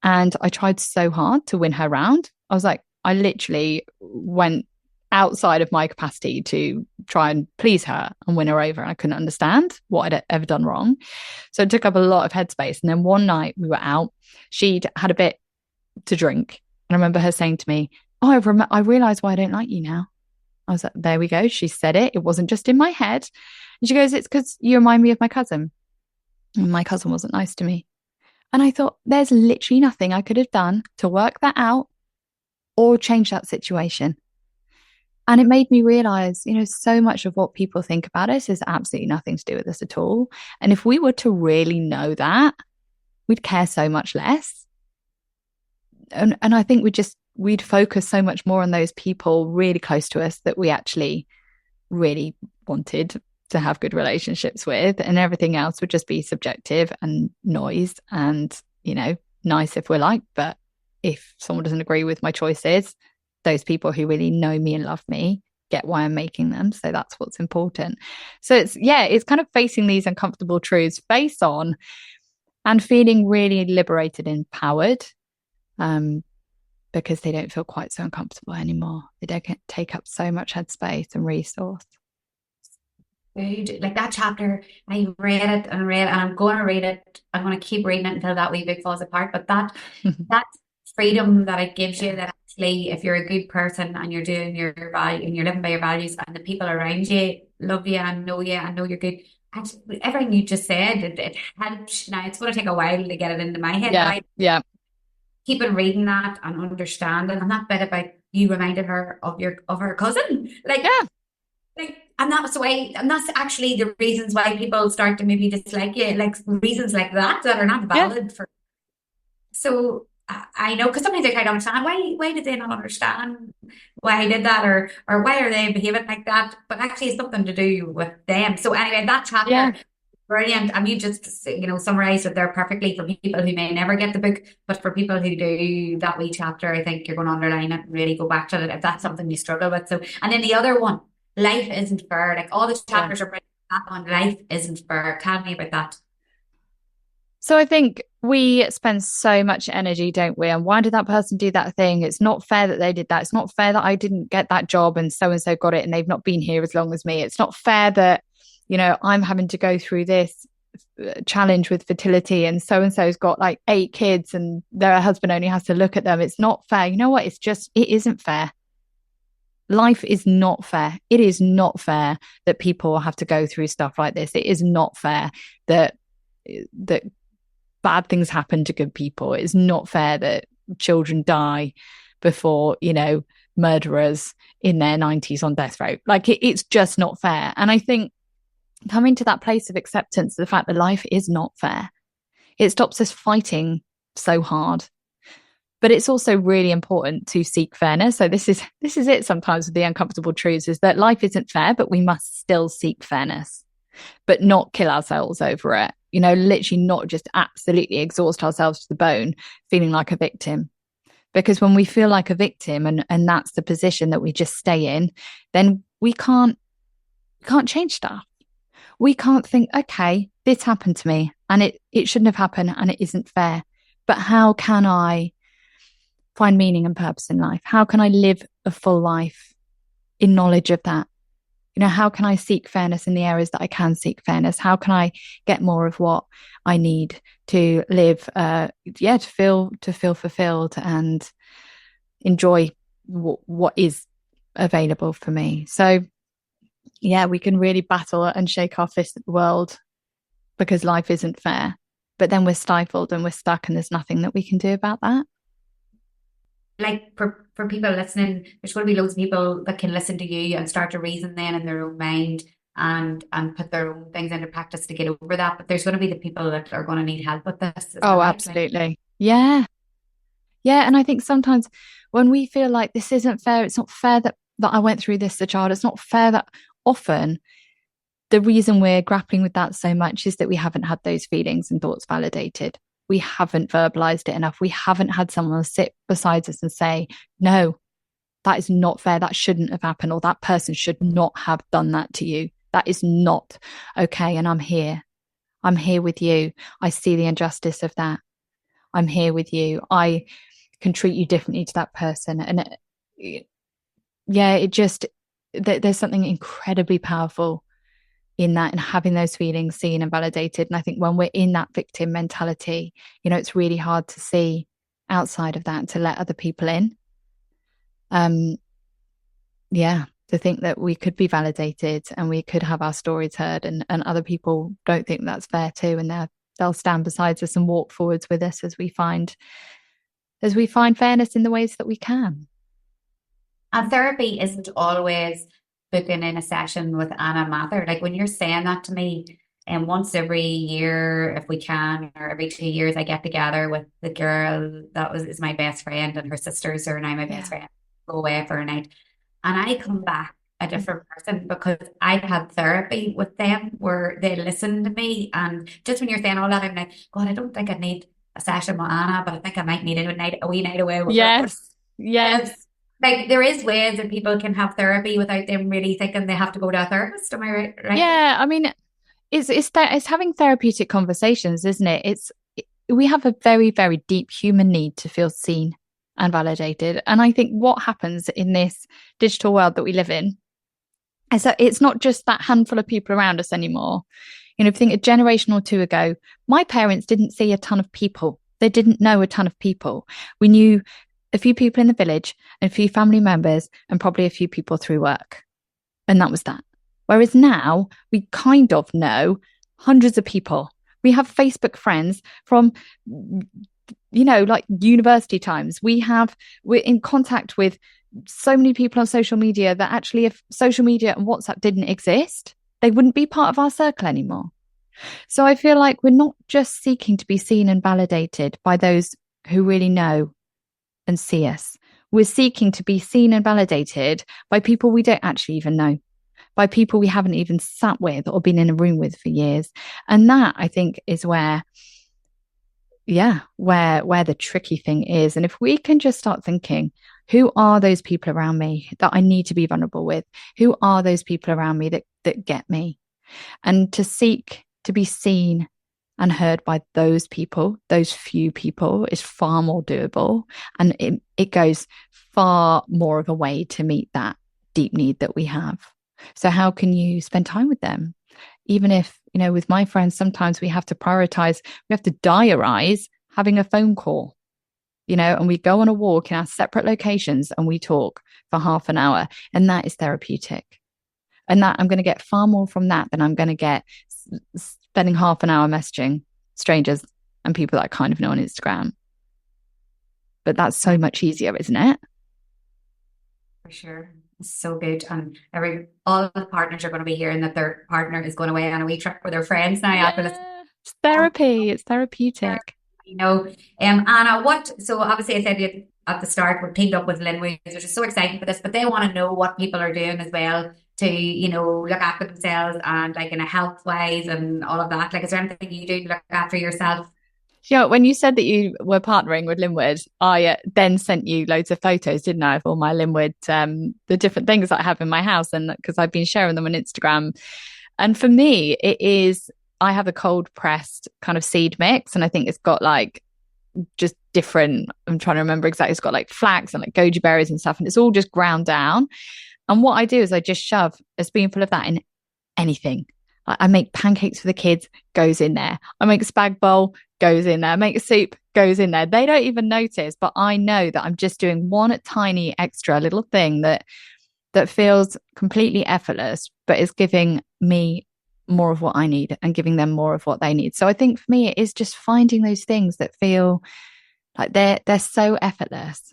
and I tried so hard to win her round. I literally went outside of my capacity to try and please her and win her over, and I couldn't understand what I'd ever done wrong. So it took up a lot of headspace. And then one night we were out, she'd had a bit to drink, and I remember her saying to me, oh, I realize why I don't like you now. I was like, there we go. She said it. It wasn't just in my head. And she goes, it's because you remind me of my cousin. And my cousin wasn't nice to me. And I thought, there's literally nothing I could have done to work that out or change that situation. And it made me realize, so much of what people think about us is absolutely nothing to do with us at all. And if we were to really know that, we'd care so much less. And I think we'd focus so much more on those people really close to us that we actually really wanted to have good relationships with, and everything else would just be subjective and noise and, nice if we're like, but if someone doesn't agree with my choices, those people who really know me and love me get why I'm making them. So that's what's important. So it's kind of facing these uncomfortable truths face on and feeling really liberated and empowered. Because they don't feel quite so uncomfortable anymore. They don't take up so much headspace and resource. Good. Like that chapter, I read it and I'm going to read it. I'm going to keep reading it until that wee book falls apart. But that freedom that it gives you, that actually, if you're a good person and you're doing your value and you're living by your values, and the people around you love you and know you're good. Actually, everything you just said, it helps. Now it's going to take a while to get it into my head. Yeah. Keeping reading that and understanding, and that bit about you reminded her of her cousin, and that was the way, and that's actually the reasons why people start to maybe dislike you, like reasons like that are not valid for. So I know, because sometimes I try to understand why did they not understand why I did that, or why are they behaving like that, but actually it's something to do with them. So anyway, that chapter. Brilliant. And you just, summarized it there perfectly for people who may never get the book, but for people who do, that wee chapter, I think you're going to underline it and really go back to it if that's something you struggle with. So, and then the other one, life isn't fair. Like all the chapters are brilliant. That one, life isn't fair. Tell me about that. So I think we spend so much energy, don't we? And why did that person do that thing? It's not fair that they did that. It's not fair that I didn't get that job and so got it and they've not been here as long as me. It's not fair that, I'm having to go through this challenge with fertility and so's got like 8 kids and their husband only has to look at them. It's not fair. You know what? It isn't fair. Life is not fair. It is not fair that people have to go through stuff like this. It is not fair that bad things happen to good people. It's not fair that children die before, murderers in their 90s on death row. Like it's just not fair. And I think coming to that place of acceptance, the fact that life is not fair, it stops us fighting so hard. But it's also really important to seek fairness. So this is it sometimes with the uncomfortable truths, is that life isn't fair, but we must still seek fairness, but not kill ourselves over it. Literally not just absolutely exhaust ourselves to the bone, feeling like a victim. Because when we feel like a victim and that's the position that we just stay in, then we can't change stuff. We can't think, okay, this happened to me and it shouldn't have happened and it isn't fair. But how can I find meaning and purpose in life? How can I live a full life in knowledge of that? How can I seek fairness in the areas that I can seek fairness? How can I get more of what I need to live, to feel fulfilled and enjoy what is available for me? So, we can really battle and shake our fist at the world because life isn't fair. But then we're stifled and we're stuck and there's nothing that we can do about that. Like for people listening, there's going to be loads of people that can listen to you and start to reason then in their own mind and put their own things into practice to get over that. But there's going to be the people that are going to need help with this. Oh, absolutely. Yeah. And I think sometimes when we feel like this isn't fair, it's not fair that I went through this as a child. It's not fair that often the reason we're grappling with that so much is that we haven't had those feelings and thoughts validated. We haven't verbalized it enough. We haven't had someone sit beside us and say, no, that is not fair. That shouldn't have happened. Or that person should not have done that to you. That is not okay. And I'm here. I'm here with you. I see the injustice of that. I'm here with you. I can treat you differently to that person. And there's something incredibly powerful in that and having those feelings seen and validated. And I think when we're in that victim mentality, it's really hard to see outside of that, to let other people in. To think that we could be validated and we could have our stories heard and other people don't think that's fair too. And they'll stand beside us and walk forwards with us as we find fairness in the ways that we can. And therapy isn't always booking in a session with Anna Mathur. Like when you're saying that to me, and once every year, if we can, or every 2 years, I get together with the girl that is my best friend and her sisters are now my best friend, go away for a night. And I come back a different person because I've had therapy with them where they listen to me. And just when you're saying all that, I'm like, God, I don't think I need a session with Anna, but I think I might need a wee night away with her. Yes. Like there is ways that people can have therapy without them really thinking they have to go to a therapist. Am I right? Yeah, I mean, it's having therapeutic conversations, isn't it? We have a very, very deep human need to feel seen and validated. And I think what happens in this digital world that we live in is that it's not just that handful of people around us anymore. If you think a generation or two ago, my parents didn't see a ton of people. They didn't know a ton of people. We knew a few people in the village, and a few family members, and probably a few people through work. And that was that. Whereas now we kind of know hundreds of people. We have Facebook friends from, like university times. We're in contact with so many people on social media that actually if social media and WhatsApp didn't exist, they wouldn't be part of our circle anymore. So I feel like we're not just seeking to be seen and validated by those who really know and see us. We're seeking to be seen and validated by people we don't actually even know, by people we haven't even sat with or been in a room with for years. And that, I think, is where the tricky thing is. And if we can just start thinking, who are those people around me that I need to be vulnerable with? Who are those people around me that get me? And to seek to be seen and heard by those people, those few people, is far more doable. And it goes far more of a way to meet that deep need that we have. So how can you spend time with them? Even if, with my friends, sometimes we have to prioritize, we have to diarize having a phone call, and we go on a walk in our separate locations and we talk for half an hour, and that is therapeutic. And that I'm going to get far more from that than I'm going to get spending half an hour messaging strangers and people that I kind of know on Instagram. But that's so much easier, isn't it? For sure. It's so good. And all the partners are going to be hearing that their partner is going away on a wee trip with their friends now after this. It's therapy. It's therapeutic. Anna, so obviously I said at the start, we're teamed up with Lynwoods, which is so exciting for this, but they want to know what people are doing as well to, look after themselves and like in a health wise and all of that. Like, is there anything you do to look after yourself? Yeah, when you said that you were partnering with Lynwoods, I then sent you loads of photos, didn't I, of all my Lynwood, the different things that I have in my house, and because I've been sharing them on Instagram. And for me, I have a cold pressed kind of seed mix, and I think it's got like just different, I'm trying to remember exactly, it's got like flax and like goji berries and stuff, and it's all just ground down. And what I do is I just shove a spoonful of that in anything. I make pancakes for the kids, goes in there. I make a spag bowl, goes in there. I make a soup, goes in there. They don't even notice, but I know that I'm just doing one tiny extra little thing that feels completely effortless, but is giving me more of what I need and giving them more of what they need. So I think for me, it is just finding those things that feel like they're so effortless.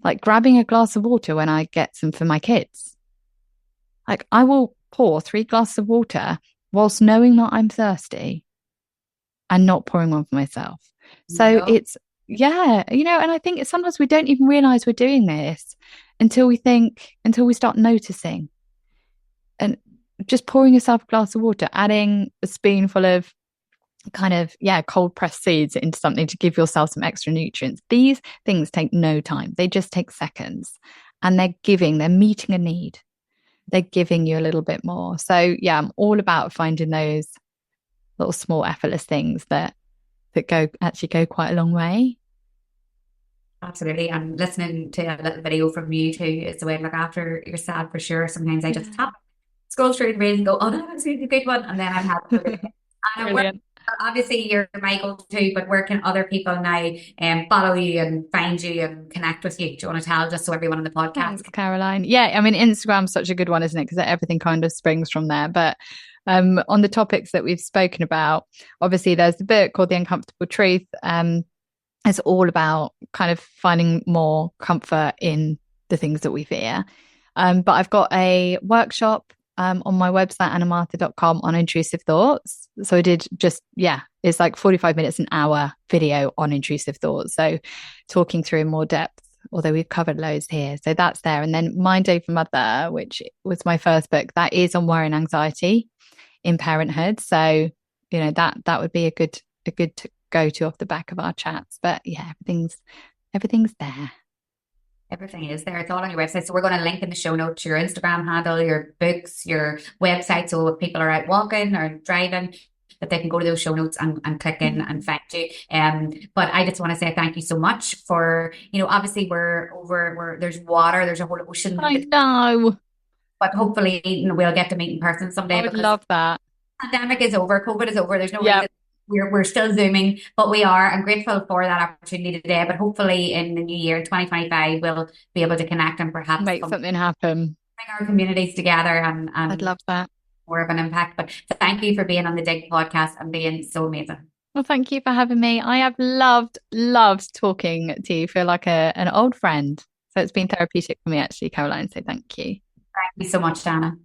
Like grabbing a glass of water when I get some for my kids. Like I will pour 3 glasses of water whilst knowing that I'm thirsty and not pouring one for myself. So it's, and I think sometimes we don't even realize we're doing this until we start noticing. And just pouring yourself a glass of water, adding a spoonful of kind of, cold pressed seeds into something to give yourself some extra nutrients. These things take no time. They just take seconds, and they're meeting a need. They're giving you a little bit more. So I'm all about finding those little small effortless things that go quite a long way. Absolutely. And listening to a little video from you too is the way to look after yourself for sure. Sometimes I just scroll through the reels and go, oh, that was a really good one, and then I'm happy. Brilliant. Obviously you're my go-to, but where can other people now follow you and find you and connect with you? Do you want to tell, just so everyone on the podcast? Thanks, Caroline. Yeah, I mean, Instagram's such a good one, isn't it? Because everything kind of springs from there. But on the topics that we've spoken about, obviously there's the book called The Uncomfortable Truth. It's all about kind of finding more comfort in the things that we fear. But I've got a workshop on my website, annamathur.com, on intrusive thoughts. So I did it's like 45 minutes, an hour video on intrusive thoughts. So talking through in more depth, although we've covered loads here. So that's there. And then Mind Over Mother, which was my first book, that is on worry and anxiety in parenthood. So, that would be a good go to off the back of our chats. But everything's there. Everything is there. It's all on your website. So we're going to link in the show notes your Instagram handle, your books, your website. So if people are out walking or driving, that they can go to those show notes and click in and find you. But I just want to say thank you so much for, obviously there's water, there's a whole ocean. I know. But hopefully we'll get to meet in person someday. I would love that. Pandemic is over. COVID is over. There's no reason. We're still Zooming, but we are. I'm grateful for that opportunity today. But hopefully in the new year, 2025, we'll be able to connect and perhaps make something happen. Bring our communities together and I'd love that. More of an impact. But thank you for being on the Dig podcast and being so amazing. Well, thank you for having me. I have loved talking to you. Feel like an old friend. So it's been therapeutic for me actually, Caroline. So thank you. Thank you so much, Anna.